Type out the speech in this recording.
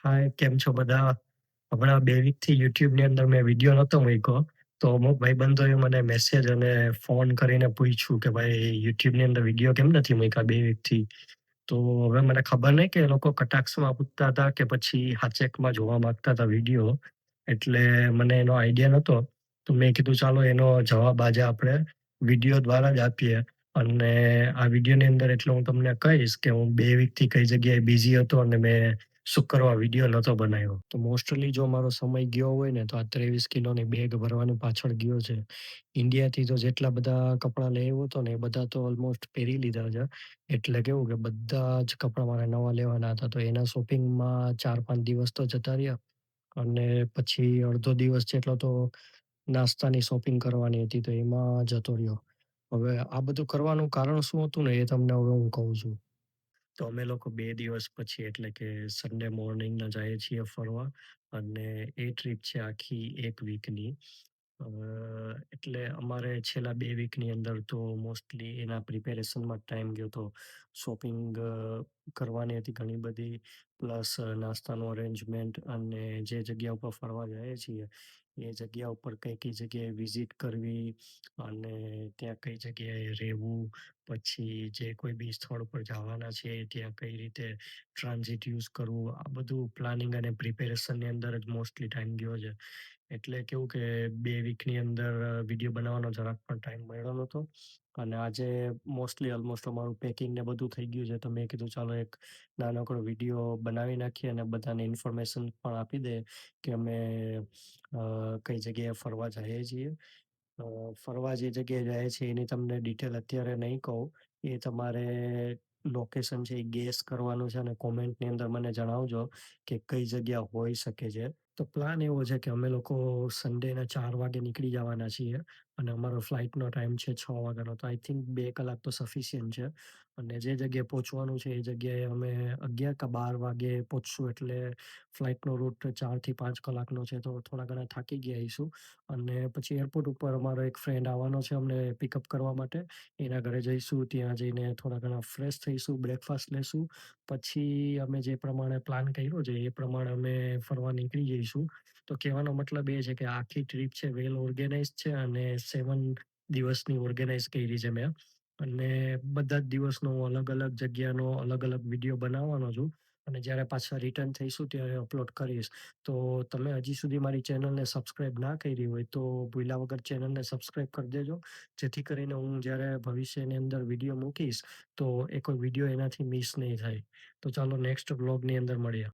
હાય, કેમ છો બધા? હમણાં 2 વીકથી યુટ્યુબની અંદર મેં વિડીયો નહોતો મૂક્યો, તો અમુક ભાઈબંધોએ મને મેસેજ અને ફોન કરીને પૂછ્યું કે, "ભાઈ યુટ્યુબની અંદર વિડીયો કેમ નથી મૂક્યા 2 વીકથી?" તો હવે મને ખબર નહીં કે એ લોકો કટાક્ષમાં પૂછતા હતા કે પછી હાચેકમાં જોવા માંગતા હતા વિડીયો. એટલે મને એનો આઈડિયા નહોતો. તો મેં કીધું ચાલો એનો જવાબ આજે આપણે વિડીયો દ્વારા જ આપીએ. અને આ વિડીયોની અંદર એટલે હું તમને કહીશ કે હું 2 વીકથી કઈ જગ્યાએ બિઝી હતો અને મેં શું કરવા વિડીયો નહોતો બનાવ્યો. તો મોસ્ટલી જો મારો સમય ગયો હોય ને તો આ 23 કિલોની બેગ ભરવાની પાછળ ગયો છે. ઇન્ડિયાથી તો જેટલા બધા કપડાં લઈ આવ્યો હતો ને એ બધા તો ઓલમોસ્ટ પહેરી લીધા છે. એટલે કેવું કે બધા જ કપડાં મારે નવા લેવાના હતા. તો એના શોપિંગમાં 4-5 દિવસ તો જતા રહ્યા અને પછી અડધો દિવસ જેટલો તો નાસ્તાની શોપિંગ કરવાની હતી તો એમાં જતો રહ્યો. હવે આ બધું કરવાનું કારણ શું હતું ને એ તમને હવે હું કહું છું. તો અમે લોકો 2 દિવસ પછી એટલે કે સન્ડે મોર્નિંગના જાઈએ છીએ ફરવા અને એ ટ્રીપ છે આખી 1 વીકની. એટલે અમારે છેલ્લા 2 વીકની અંદર તો મોસ્ટલી એના પ્રિપેરેશનમાં જ ટાઈમ ગયો તો. શોપિંગ કરવાની હતી ઘણી બધી, પ્લસ નાસ્તાનું અરેન્જમેન્ટ અને જે જગ્યા ઉપર ફરવા જઈએ છીએ, એ જગ્યા ઉપર કઈ જગ્યાએ વિઝિટ કરવી અને ત્યાં કઈ જગ્યાએ રહેવું. પછી જે કોઈ બી સ્થળ પર જવાના છે, ત્યાં કઈ રીતે ટ્રાન્ઝિટ યુઝ કરવું, આ બધું પ્લાનિંગ અને પ્રિપેરેશનની અંદર જ મોસ્ટલી ટાઈમ ગયો છે. એટલે કેવું કે 2 વીકની અંદર વિડીયો બનાવવાનો જરાક પણ ટાઈમ મળ્યો નહોતો અને આજે મોસ્ટલી ઓલમોસ્ટ અમારું પેકિંગ ને બધું થઈ ગયું છે. તો મેં કીધું ચાલો એક નાનકડો વિડીયો બનાવી નાખીએ અને બધાને ઇન્ફોર્મેશન પણ આપી દે કે અમે કઈ જગ્યાએ ફરવા જઈએ છીએ. ફરવા જે જગ્યાએ જાય છે એની તમને ડિટેલ અત્યારે નહીં કહું. એ તમારે લોકેશન છે એ ગેસ કરવાનું છે અને કોમેન્ટની અંદર મને જણાવજો કે કઈ જગ્યા હોઈ શકે છે. તો પ્લાન એવો છે કે અમે લોકો સન્ડેના 4 વાગે નીકળી જવાના છીએ અને અમારો ફ્લાઇટનો ટાઈમ છે 6 વાગ્યાનો. તો આઈ થિંક 2 કલાક તો સફિશિયન્ટ છે અને જે જગ્યાએ પહોંચવાનું છે એ જગ્યાએ અમે 11 કા 12 વાગે પહોંચશું. એટલે ફ્લાઇટનો રૂટ 4 થી 5 કલાકનો છે, તો થોડા ઘણા થાકી ગયા હઈશું અને પછી એરપોર્ટ ઉપર અમારો એક ફ્રેન્ડ આવવાનો છે અમને પિકઅપ કરવા માટે. એના ઘરે જઈશું, ત્યાં જઈને થોડા ઘણા ફ્રેશ થઈશું, બ્રેકફાસ્ટ લેશું. પછી અમે જે પ્રમાણે પ્લાન કર્યો છે એ પ્રમાણે અમે ફરવા નીકળી જઈશું. તો કહેવાનો મતલબ એ છે કે આખી ટ્રીપ છે વેલ ઓર્ગેનાઈઝ છે અને 7 દિવસની ઓર્ગેનાઈઝ કરી છે મેં. અને બધા જ દિવસનો હું અલગ-અલગ જગ્યાનો અલગ-અલગ વિડીયો બનાવવાનો છું અને જ્યારે પાછા રિટર્ન થઈશું ત્યારે અપલોડ કરીશ. તો તમે હજી સુધી મારી ચેનલને સબસ્ક્રાઈબ ના કરી હોય તો ભૂલ્યા વગર ચેનલને સબસ્ક્રાઈબ કરી દેજો. જેથી કરીને હું જ્યારે ભવિષ્યની અંદર વિડીયો મૂકીશ તો એ કોઈ વિડીયો એનાથી મિસ નહીં થાય. તો ચાલો નેક્સ્ટ વ્લોગની અંદર મળીએ.